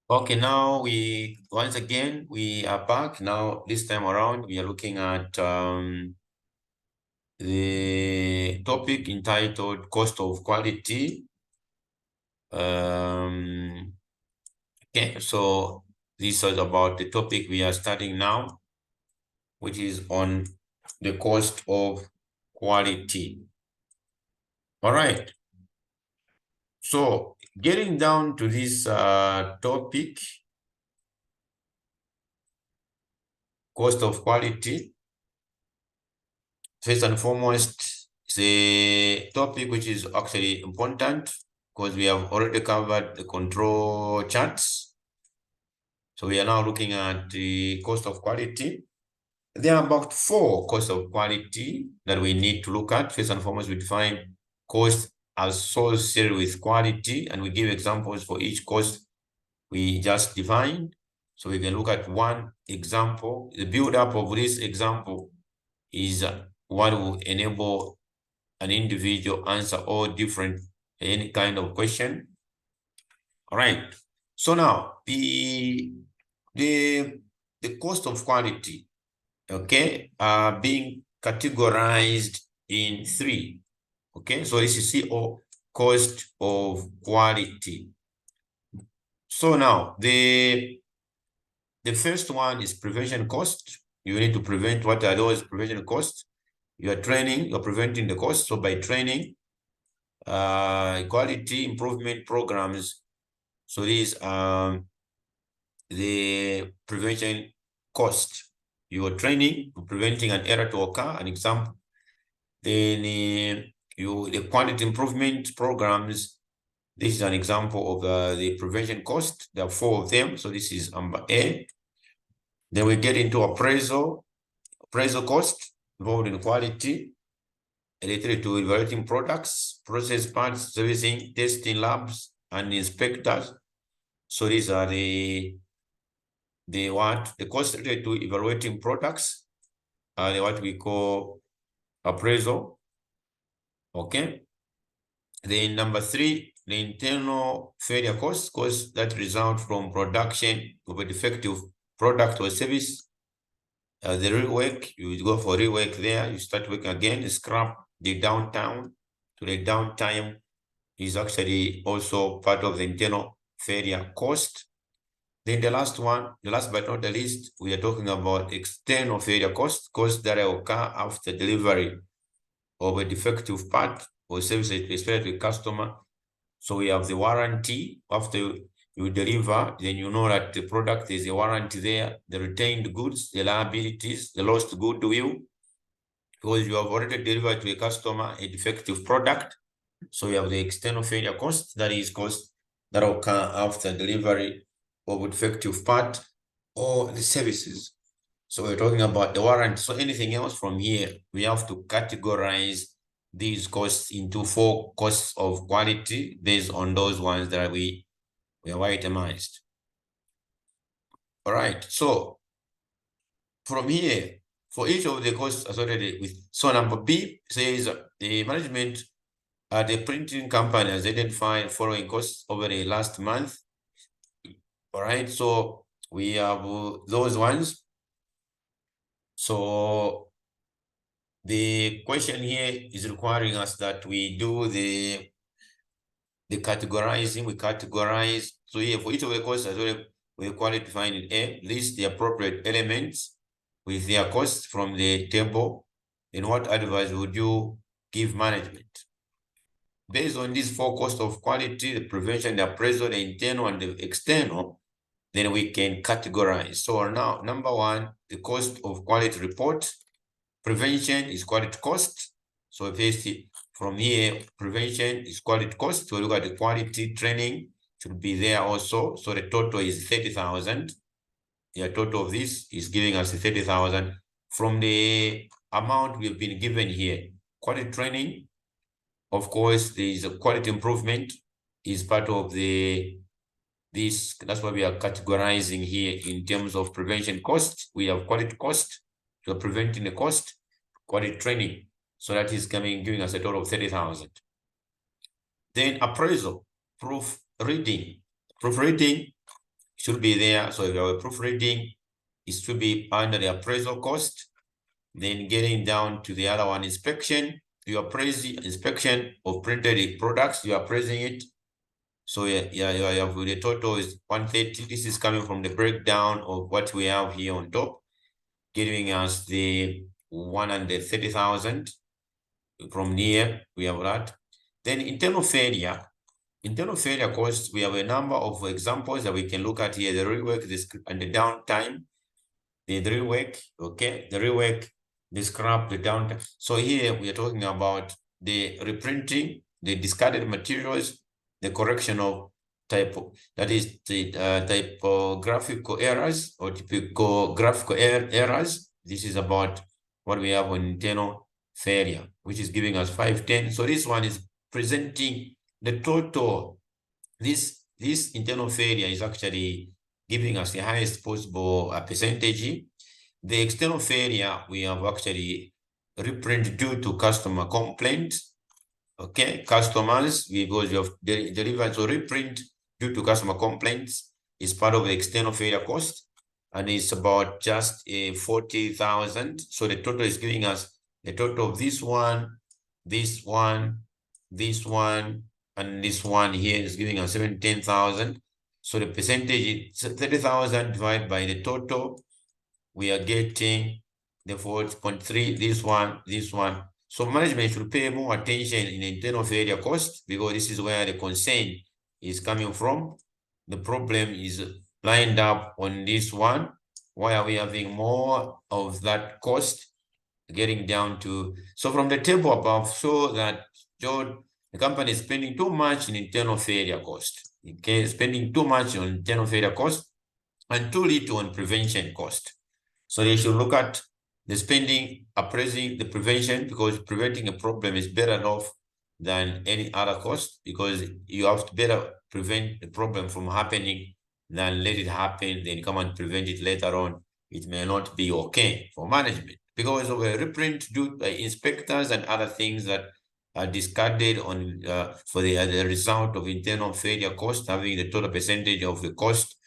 Okay, now once again we are back. Now this time around we are looking at the topic entitled cost of quality. Okay, so this is about the topic we are studying now, which is on the cost of quality. All right. So getting down to this topic, cost of quality. First and foremost, it's a topic which is actually important because we have already covered the control charts. So we are now looking at the cost of quality. There are about 4 costs of quality that we need to look at. First and foremost, we define cost associated with quality, and we give examples for each cost we just defined. So we can look at one example. The build-up of this example is what will enable an individual answer all different any kind of question. All right. So now the cost of quality, okay, are being categorized in 3. Okay, so this is CO, cost of quality. So now the first one is prevention cost. You need to prevent. What are those prevention costs? You are training, you're preventing the cost. So by training, quality improvement programs. So these the prevention cost. You are training, preventing an error to occur, an example. Then the quality improvement programs. This is an example of the prevention cost. There are 4 of them. So this is number A. Then we get into appraisal cost involved in quality related to evaluating products, process parts, servicing, testing labs, and inspectors. So these are the cost related to evaluating products, what we call appraisal. Okay. Then number 3, the internal failure costs that result from production of a defective product or service. The rework, you go for rework there, you start working again, scrap the downtime is actually also part of the internal failure cost. Then the last but not the least, we are talking about external failure costs that occur after delivery of a defective part or service, especially to customer. So we have the warranty. After you deliver, then you know that the product is a warranty there, the retained goods, the liabilities, the lost goodwill, because you have already delivered to a customer a defective product. So you have the external failure cost, that is cost that occur after delivery of a defective part or the services. So we're talking about the warranty. So anything else from here, we have to categorize these costs into 4 costs of quality based on those ones that we have itemized. All right. So from here, for each of the costs associated with, so number B says the management the printing company has identified following costs over the last month. All right. So we have those ones. So the question here is requiring us that we do the categorizing. We categorize. So here for each of the costs, as well, we qualify in A, list the appropriate elements with their costs from the table. And what advice would you give management? Based on these 4 costs of quality, the prevention, the appraisal, the internal, and the external, then we can categorize. So now, number 1, the cost of quality report. Prevention is quality cost. So basically from here, prevention is quality cost. So look at the quality training should be there also. So the total is 30,000. The total of this is giving us 30,000 from the amount we've been given here. Quality training, of course, there is a quality improvement is part of this. That's why we are categorizing here in terms of prevention cost. We have quality cost, so preventing the cost, quality training. So that is giving us a total of 30,000. Then appraisal, proofreading. Proofreading should be there. So if you have a proofreading, it should be under the appraisal cost. Then getting down to the other one, inspection, you appraise the inspection of printed products, you are appraising it. So the total is 130. This is coming from the breakdown of what we have here on top, giving us the 130,000. From here, we have that. Then internal failure cost, we have a number of examples that we can look at here, the rework, and the downtime. The rework, okay, the rework, the scrap, the downtime. So here we are talking about the reprinting, the discarded materials, the correction of that is the typographical errors or typographical errors. This is about what we have on internal failure, which is giving us 510. So this one is presenting the total. This internal failure is actually giving us the highest possible percentage. The external failure, we have actually reprint due to customer complaints. Okay, customers, because you have delivered, so reprint due to customer complaints is part of the external failure cost, and it's about just 40,000. So the total is giving us the total of this one, this one, this one, and this one here is giving us 17,000. So the percentage is 30,000 divided by the total. We are getting the 4.3, this one. So management should pay more attention in internal failure cost, because this is where the concern is coming from. The problem is lined up on this one. Why are we having more of that cost getting down to? So from the table above, show that the company is spending too much in internal failure cost. Okay, spending too much on internal failure cost and too little on prevention cost. So they should look at the spending, appraising the prevention, because preventing a problem is better off than any other cost, because you have to better prevent the problem from happening than let it happen, then come and prevent it later on. It may not be okay for management because of a reprint due by inspectors and other things that are discarded on for the result of internal failure cost, having the total percentage of the cost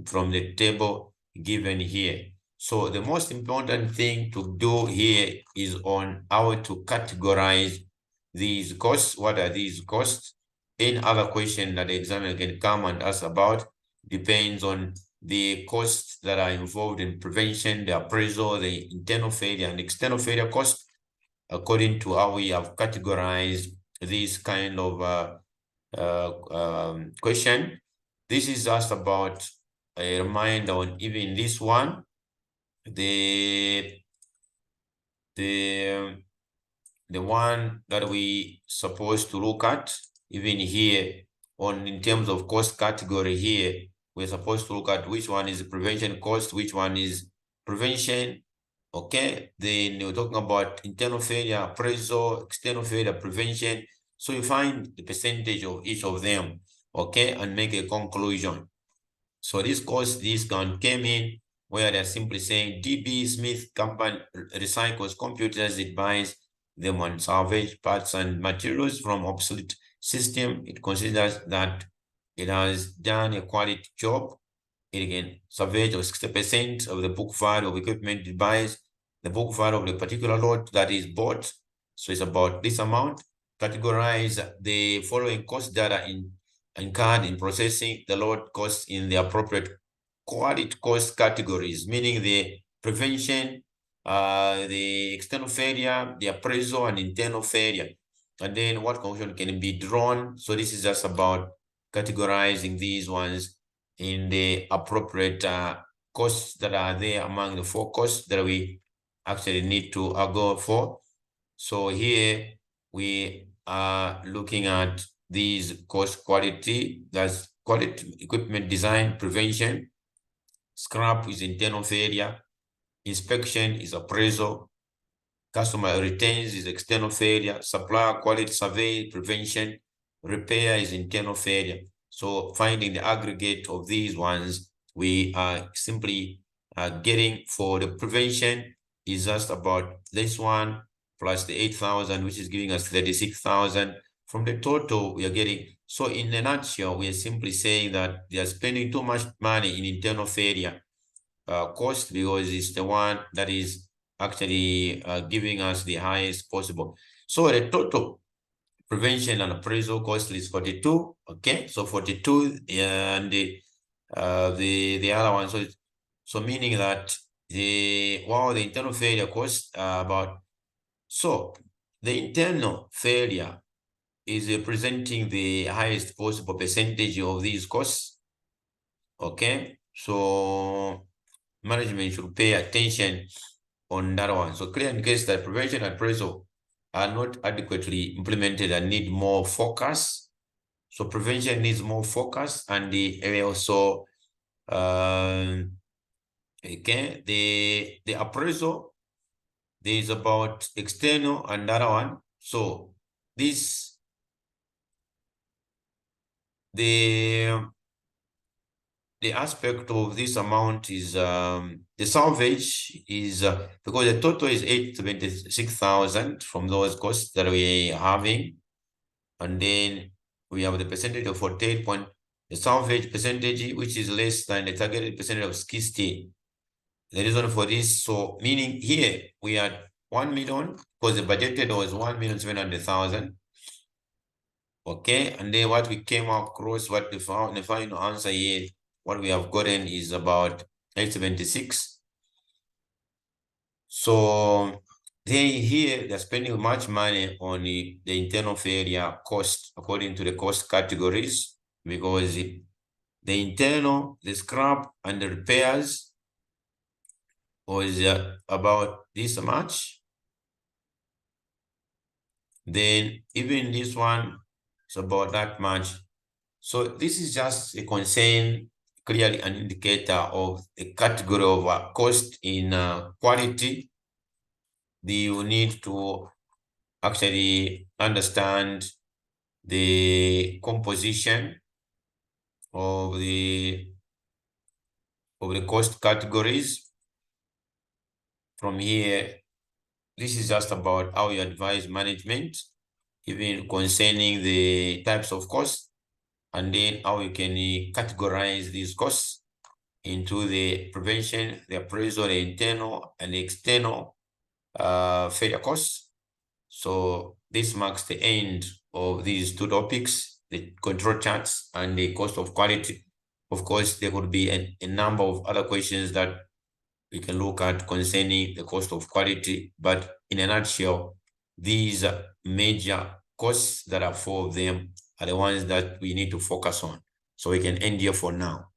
from the table given here. So the most important thing to do here is on how to categorize these costs. What are these costs? Any other question that the examiner can come and ask about depends on the costs that are involved in prevention, the appraisal, the internal failure and external failure costs, according to how we have categorized this kind of question. This is just about a reminder on even this one. The one that we supposed to look at, even here on in terms of cost category here, we're supposed to look at which one is prevention cost, which one is prevention. Okay, then we're talking about internal failure, appraisal, external failure, prevention. So you find the percentage of each of them, okay, and make a conclusion. So this cost, this one came in where they're simply saying DB Smith Company recycles computers, it buys them on salvage parts and materials from obsolete system. It considers that it has done a quality job. It can salvage 60% of the book value of equipment it buys, the book value of the particular lot that is bought. So it's about this amount. Categorize the following cost data incurred in processing the load costs in the appropriate quality cost categories, meaning the prevention, the external failure, the appraisal, and internal failure. And then what conclusion can be drawn? So this is just about categorizing these ones in the appropriate costs that are there among the 4 costs that we actually need to go for. So here we are looking at these cost quality, that's quality equipment design, prevention. Scrap is internal failure, inspection is appraisal, customer returns is external failure, supplier quality survey, prevention, repair is internal failure. So finding the aggregate of these ones, we are simply getting for the prevention is just about this one plus the 8,000, which is giving us 36,000. from the total we are getting. So in a nutshell, we are simply saying that they are spending too much money in internal failure cost because it's the one that is actually giving us the highest possible. So the total prevention and appraisal cost is 42. Okay, so 42 and the other one. So meaning that the internal failure cost about, so the internal failure is representing the highest possible percentage of these costs. Okay, so management should pay attention on that one. So clear in case that prevention and appraisal are not adequately implemented and need more focus. So prevention needs more focus, and also okay, the appraisal, there is about external and other one. So this the aspect of this amount is the salvage is because the total is 876,000 from those costs that we are having, and then we have the percentage of 48 point, the salvage percentage, which is less than the targeted percentage of 60. The reason for this, so meaning here we are 1 million because the budgeted was 1,700,000. Okay, and then what we came across, what the final answer here, what we have gotten is about 876. So they're spending much money on the internal failure cost according to the cost categories, because the internal, the scrap and the repairs was about this much. Then even this one is about that much. So this is just a concern, clearly an indicator of a category of cost in quality. You need to actually understand the composition of the cost categories. From here, this is just about how you advise management, even concerning the types of costs, and then how you can categorize these costs into the prevention, the appraisal, the internal and the external failure costs. So this marks the end of these two topics, the control charts and the cost of quality. Of course, there could be a number of other questions that we can look at concerning the cost of quality, but in a nutshell, these major costs that are four of them are the ones that we need to focus on. So we can end here for now.